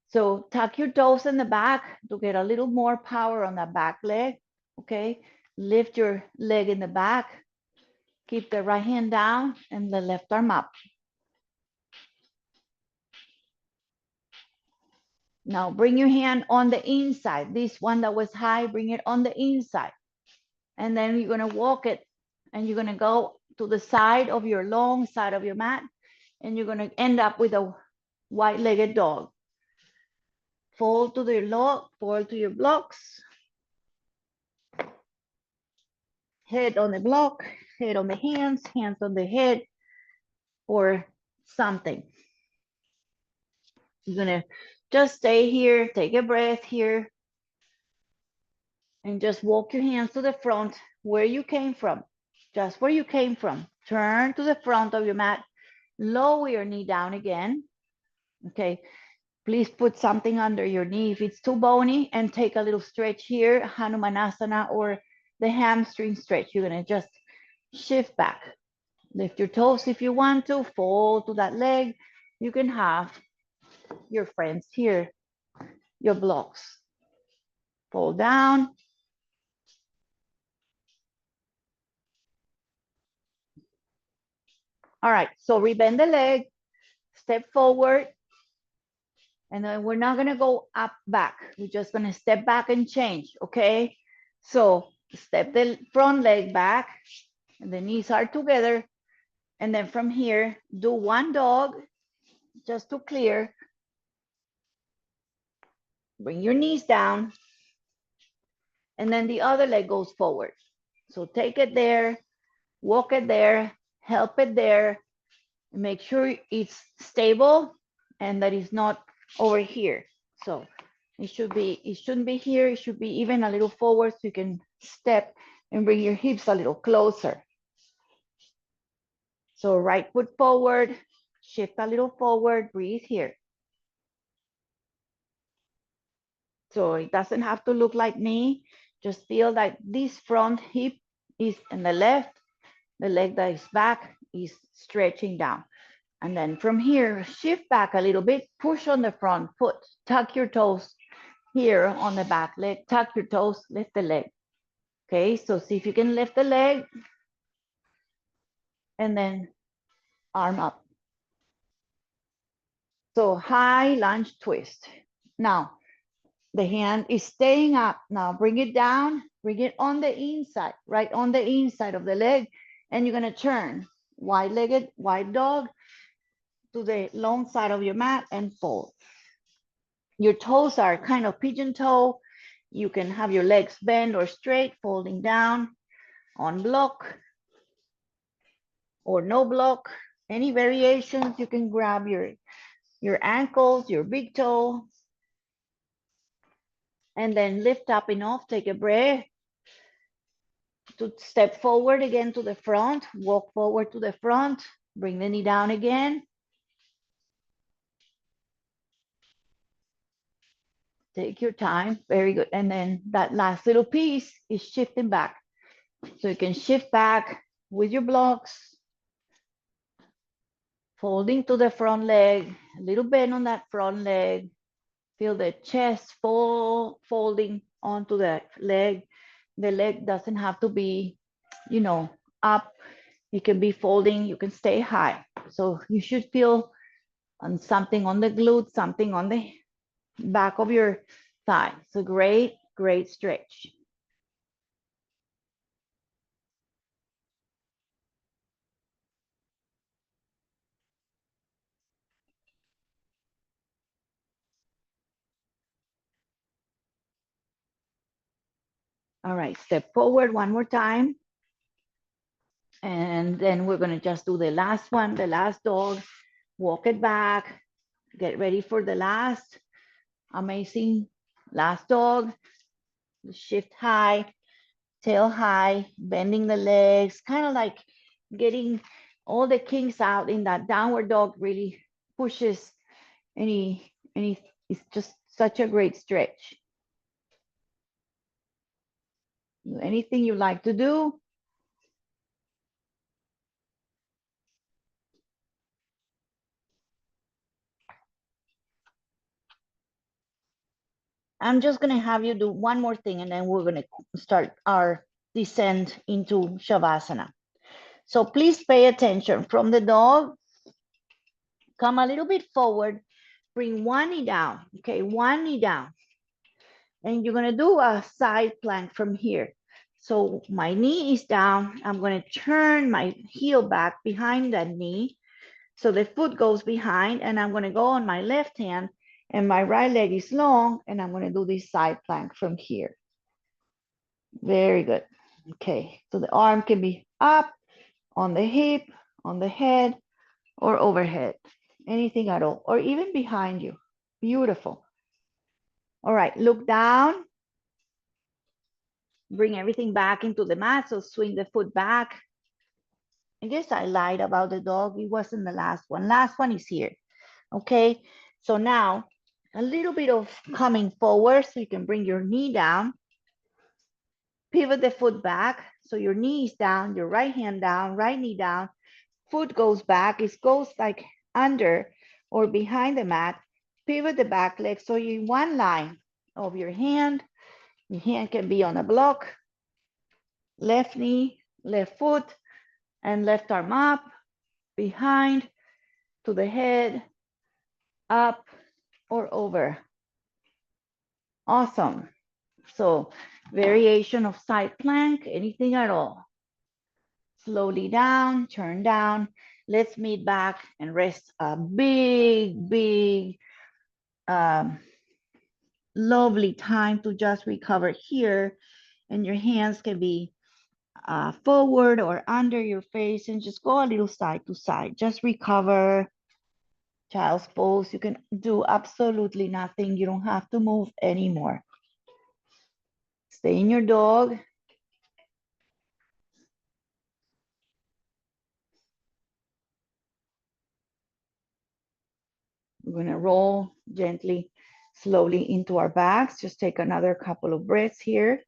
So tuck your toes in the back to get a little more power on that back leg. Okay. Lift your leg in the back. Keep the right hand down and the left arm up. Now bring your hand on the inside. This one that was high, bring it on the inside. And then you're going to walk it, and you're going to go to the side of your long side of your mat, and you're going to end up with a wide-legged dog. Fold to the log, fold to your blocks. Head on the block, head on the hands, hands on the head, or something. You're going to just stay here, take a breath here, and just walk your hands to the front where you came from, just where you came from. Turn to the front of your mat, lower your knee down again. Okay, please put something under your knee if it's too bony, and take a little stretch here, Hanumanasana, or the hamstring stretch. You're gonna just shift back. Lift your toes if you want to, fold to that leg. You can have your friends here, your blocks. Fold down. All right, so rebend the leg, step forward, and then we're not gonna go up, back. We're just gonna step back and change, okay? So step the front leg back, and the knees are together. And then from here, do one dog, just to clear. Bring your knees down, and then the other leg goes forward. So take it there, walk it there, help it there, make sure it's stable and that it's not over here. So it shouldn't be here. It should be even a little forward, so you can step and bring your hips a little closer. So right foot forward, shift a little forward, breathe here. So it doesn't have to look like me. Just feel that this front hip is in the left, the leg that is back is stretching down. And then from here, shift back a little bit, push on the front foot, tuck your toes here on the back leg, tuck your toes, lift the leg. Okay, so see if you can lift the leg, and then arm up. So high lunge twist. Now, the hand is staying up. Now bring it down, bring it on the inside, right on the inside of the leg. And you're gonna turn wide-legged, wide dog to the long side of your mat and fold. Your toes are kind of pigeon toe. You can have your legs bent or straight, folding down on block or no block. Any variations, you can grab your ankles, your big toe, and then lift up enough, take a breath to step forward again to the front, walk forward to the front, bring the knee down again. Take your time, very good. And then that last little piece is shifting back. So you can shift back with your blocks, folding to the front leg, a little bend on that front leg. Feel the chest folding onto the leg. The leg doesn't have to be, you know, up. You can be folding, you can stay high. So you should feel on something on the glute, something on the back of your thigh. So great, great stretch. All right, step forward one more time. And then we're gonna just do the last one, the last dog. Walk it back, get ready for the last amazing last dog. Shift high, tail high, bending the legs, kind of like getting all the kinks out in that downward dog. Really pushes Any, it's just such a great stretch. Anything you like to do. I'm just going to have you do one more thing and then we're going to start our descent into Shavasana. So please pay attention. From the dog, come a little bit forward, bring one knee down, okay, one knee down. And you're going to do a side plank from here. So my knee is down. I'm going to turn my heel back behind that knee. So the foot goes behind and I'm going to go on my left hand and my right leg is long and I'm going to do this side plank from here. Very good. Okay, so the arm can be up, on the hip, on the head, or overhead. Anything at all, or even behind you. Beautiful. All right, look down. Bring everything back into the mat, so swing the foot back. I guess I lied about the dog. It wasn't the last one. Last one is here. Okay, so now a little bit of coming forward, so you can bring your knee down. Pivot the foot back, so your knee is down, your right hand down, right knee down. Foot goes back, it goes like under or behind the mat. Pivot the back leg, so you're in one line of your hand. Your hand can be on a block. Left knee, left foot, and left arm up, behind, to the head, up, or over. Awesome. So variation of side plank, anything at all. Slowly down, turn down. Let's meet back and rest a big, lovely time to just recover here. And your hands can be forward or under your face and just go a little side to side. Just recover. Child's pose. You can do absolutely nothing. You don't have to move anymore. Stay in your dog. We're going to roll gently, slowly into our backs. Just take another couple of breaths here.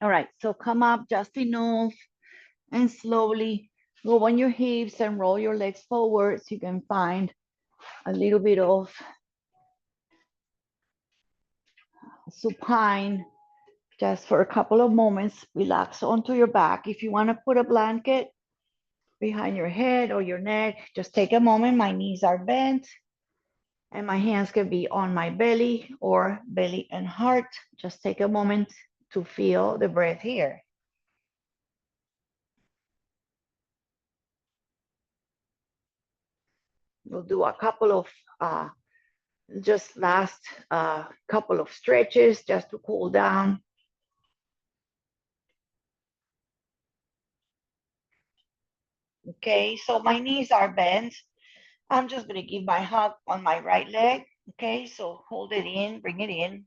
All right, so come up just enough and slowly go on your hips and roll your legs forward so you can find a little bit of supine just for a couple of moments. Relax onto your back. If you want to put a blanket behind your head or your neck, just take a moment. My knees are bent and my hands can be on my belly or belly and heart. Just take a moment to feel the breath here. We'll do a couple of just last couple of stretches just to cool down. Okay, so my knees are bent. I'm just going to give my hug on my right leg. Okay, so hold it in, bring it in.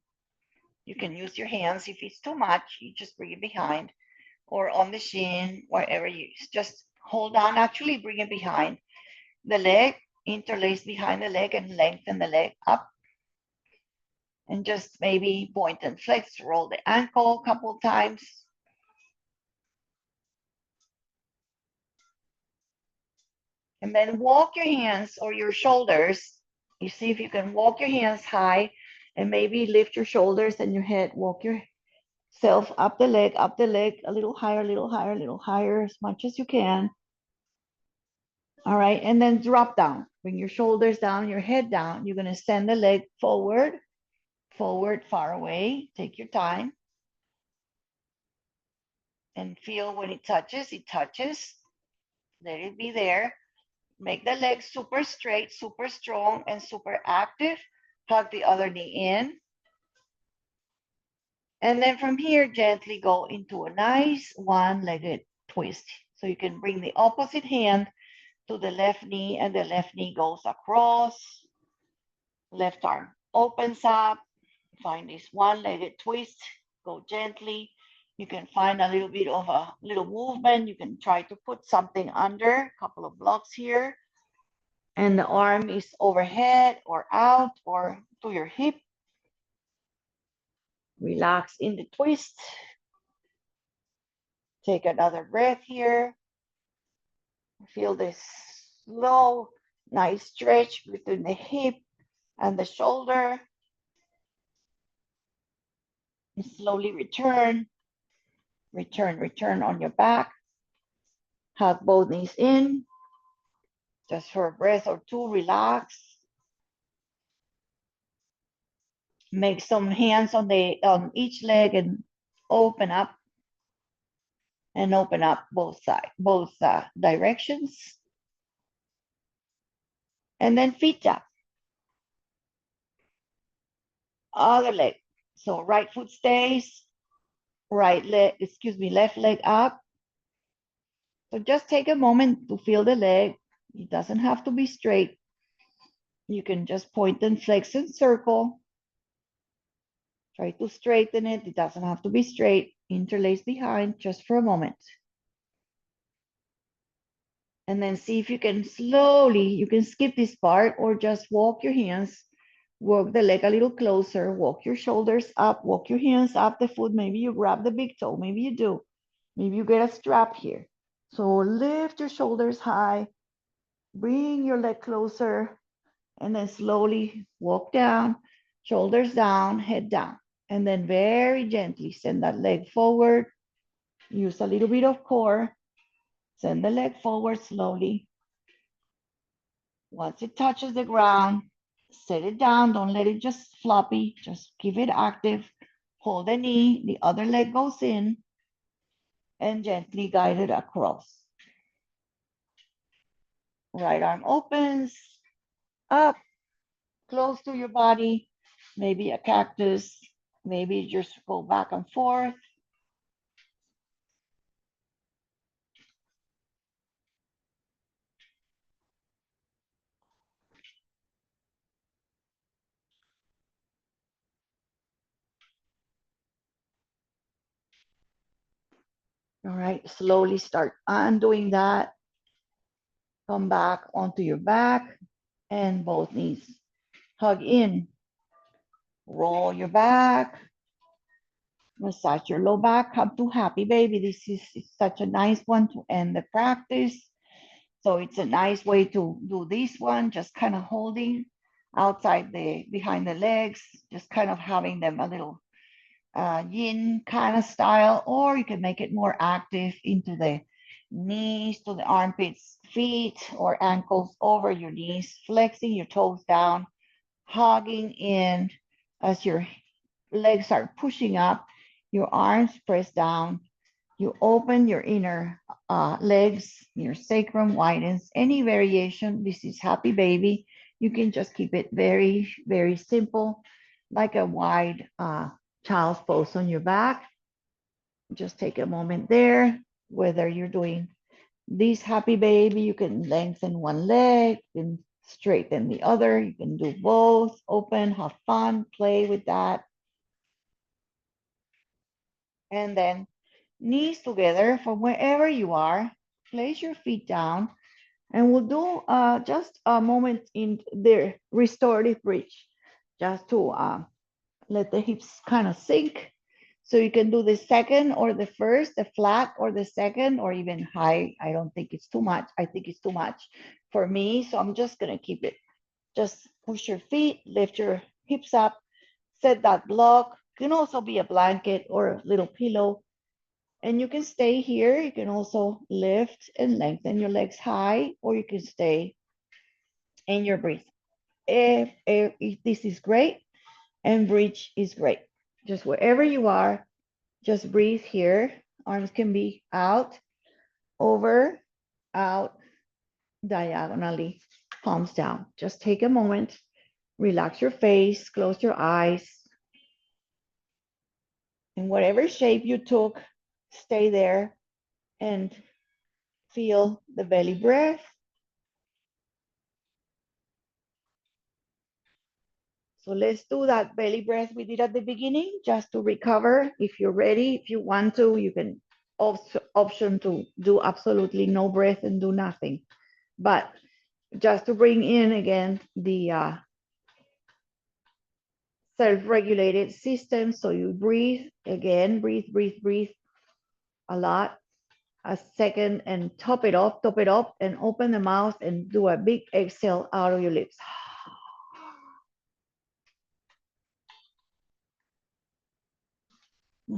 You can use your hands. If it's too much, you just bring it behind or on the shin, wherever you just hold on. Actually, bring it behind the leg, interlace behind the leg and lengthen the leg up. And just maybe point and flex, roll the ankle a couple times. And then walk your hands or your shoulders. You see if you can walk your hands high and maybe lift your shoulders and your head. Walk yourself up the leg, a little higher, a little higher, a little higher, as much as you can. All right, and then drop down. Bring your shoulders down, your head down. You're going to send the leg forward, far away. Take your time. And feel when it touches, Let it be there. Make the legs super straight, super strong, and super active. Hug the other knee in. And then from here, gently go into a nice one-legged twist. So you can bring the opposite hand to the left knee, and the left knee goes across. Left arm opens up. Find this one-legged twist. Go gently. You can find a little bit of a little movement. You can try to put something under, a couple of blocks here. And the arm is overhead or out or to your hip. Relax in the twist. Take another breath here. Feel this slow, nice stretch between the hip and the shoulder. And slowly return on your back. Hug both knees in. Just for a breath or two, relax. Make some hands on each leg and open up. And open up both sides, both directions. And then feet up. Other leg. So right foot stays, left leg up. So just take a moment to feel the leg. It doesn't have to be straight. You can just point and flex and circle. Try to straighten it. It doesn't have to be straight. Interlace behind just for a moment. And then see if you can slowly, you can skip this part or just walk your hands, walk the leg a little closer, walk your shoulders up, walk your hands up the foot. Maybe you grab the big toe. Maybe you do. Maybe you get a strap here. So lift your shoulders high, bring your leg closer, and then slowly walk down, shoulders down, head down. And then very gently send that leg forward. Use a little bit of core. Send the leg forward slowly. Once it touches the ground, set it down. Don't let it just floppy. Just keep it active. Hold the knee. The other leg goes in. And gently guide it across. Right arm opens up, close to your body. Maybe a cactus. Maybe just go back and forth. All right, slowly start undoing that. Come back onto your back and both knees. Hug in. Roll your back. Massage your low back. Come to happy baby. This is such a nice one to end the practice. So it's a nice way to do this one, just kind of holding outside behind the legs, just kind of having them a little yin kind of style, or you can make it more active into the knees to the armpits, feet or ankles over your knees, flexing your toes down, hugging in as your legs are pushing up, your arms press down, you open your inner legs, your sacrum widens. Any variation, this is happy baby. You can just keep it very, very simple, like a wide child's pose on your back. Just take a moment there. Whether you're doing this happy baby, you can lengthen one leg, you can straighten the other. You can do both, open, have fun, play with that. And then knees together from wherever you are. Place your feet down. And we'll do just a moment in the restorative bridge, just to let the hips kind of sink. So you can do the second or the first, the flat or the second, or even high. I don't think it's too much. I think it's too much for me. So I'm just going to keep it. Just push your feet, lift your hips up, set that block. Can also be a blanket or a little pillow. And you can stay here. You can also lift and lengthen your legs high, or you can stay in your breath. If this is great, and bridge is great. Just wherever you are, just breathe here. Arms can be out, over, out, diagonally, palms down. Just take a moment, relax your face, close your eyes. In whatever shape you took, stay there and feel the belly breath So let's do that belly breath we did at the beginning just to recover. If you're ready, if you want to, you can option to do absolutely no breath and do nothing. But just to bring in again the self-regulated system. So you breathe again, breathe, breathe, breathe a lot. A second and top it up, and open the mouth and do a big exhale out of your lips.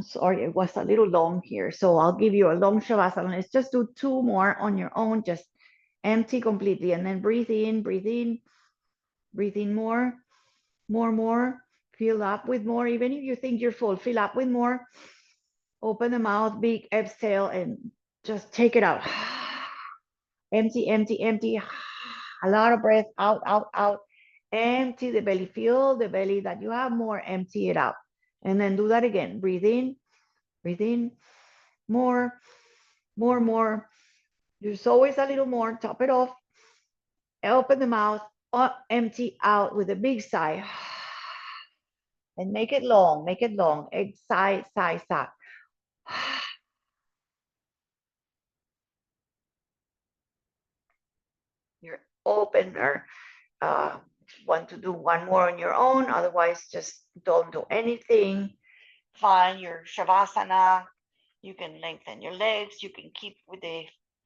Sorry, it was a little long here. So I'll give you a long shavasana. Let's just do two more on your own. Just empty completely and then breathe in, breathe in, breathe in more, more. Fill up with more. Even if you think you're full, fill up with more. Open the mouth, big exhale, and just take it out. Empty, empty, empty. A lot of breath out, out, out. Empty the belly. Feel the belly that you have more. Empty it out. And then do that again. Breathe in, more, more. There's always a little more. Top it off. Open the mouth. Empty out with a big sigh. And make it long. Make it long. Sigh, sigh, sigh. You're open or want to do one more on your own. Otherwise, just don't do anything. Find your shavasana. You can lengthen your legs. You can keep with the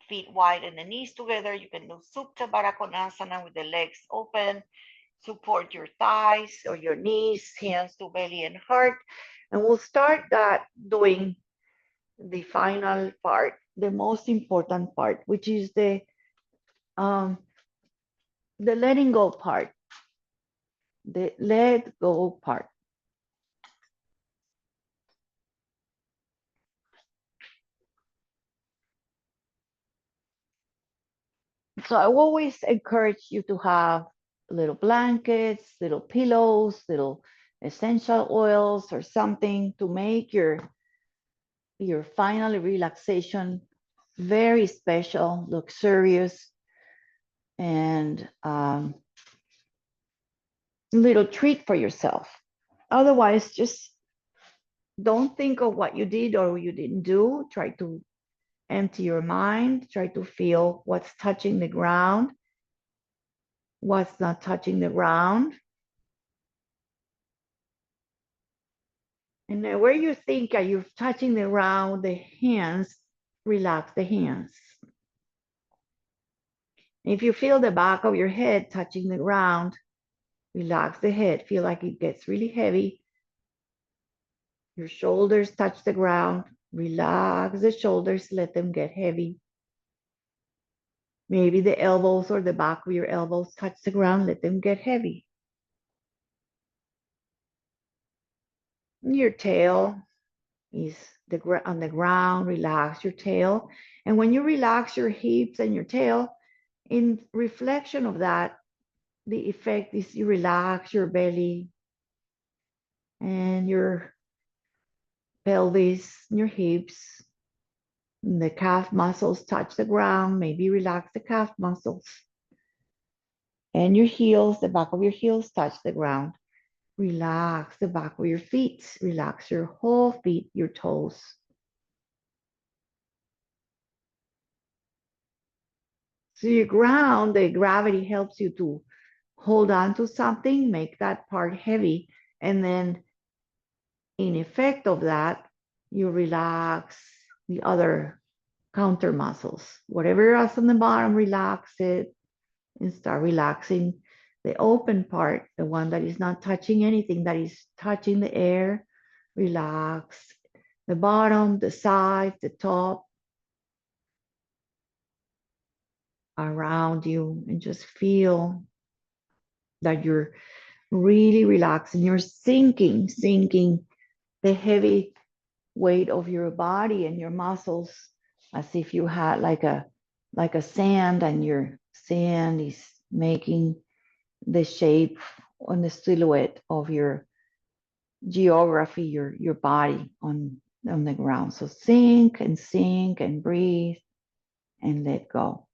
feet wide and the knees together. You can do supta baddha konasana with the legs open. Support your thighs or your knees, hands to belly and heart. And we'll start that doing the final part, the most important part, which is the letting go part. The let go part. So I always encourage you to have little blankets, little pillows, little essential oils or something to make your final relaxation very special, luxurious, and little treat for yourself. Otherwise, just don't think of what you did or you didn't do. Try to empty your mind. Try to feel what's touching the ground, what's not touching the ground. And where you think you're touching the ground, the hands, relax the hands. If you feel the back of your head touching the ground, relax the head. Feel like it gets really heavy. Your shoulders touch the ground. Relax the shoulders, let them get heavy. Maybe the elbows or the back of your elbows touch the ground, let them get heavy. Your tail is on the ground, relax your tail. And when you relax your hips and your tail, in reflection of that, the effect is you relax your belly and your pelvis, your hips, and the calf muscles touch the ground. Maybe relax the calf muscles. And your heels, the back of your heels touch the ground. Relax the back of your feet. Relax your whole feet, your toes. So your ground, the gravity helps you to hold on to something, make that part heavy, and then in effect of that, you relax the other counter muscles. Whatever else on the bottom, relax it and start relaxing the open part, the one that is not touching anything, that is touching the air. Relax the bottom, the side, the top, around you, and just feel that you're really relaxing. You're sinking the heavy weight of your body and your muscles as if you had like a sand, and your sand is making the shape on the silhouette of your geography, your body on the ground. So sink and breathe and let go.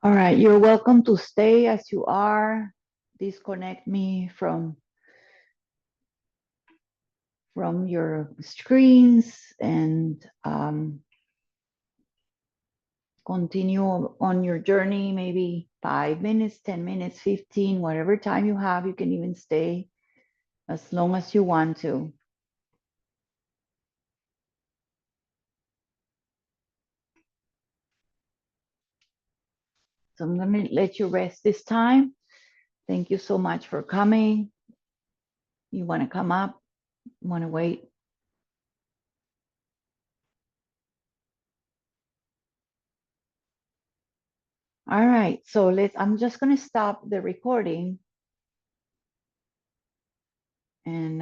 All right, you're welcome to stay as you are. Disconnect me from your screens and continue on your journey, maybe 5 minutes, 10 minutes, 15, whatever time you have. You can even stay as long as you want to. So I'm going to let you rest this time. Thank you so much for coming. You want to come up? Want to wait? All right, so I'm just going to stop the recording and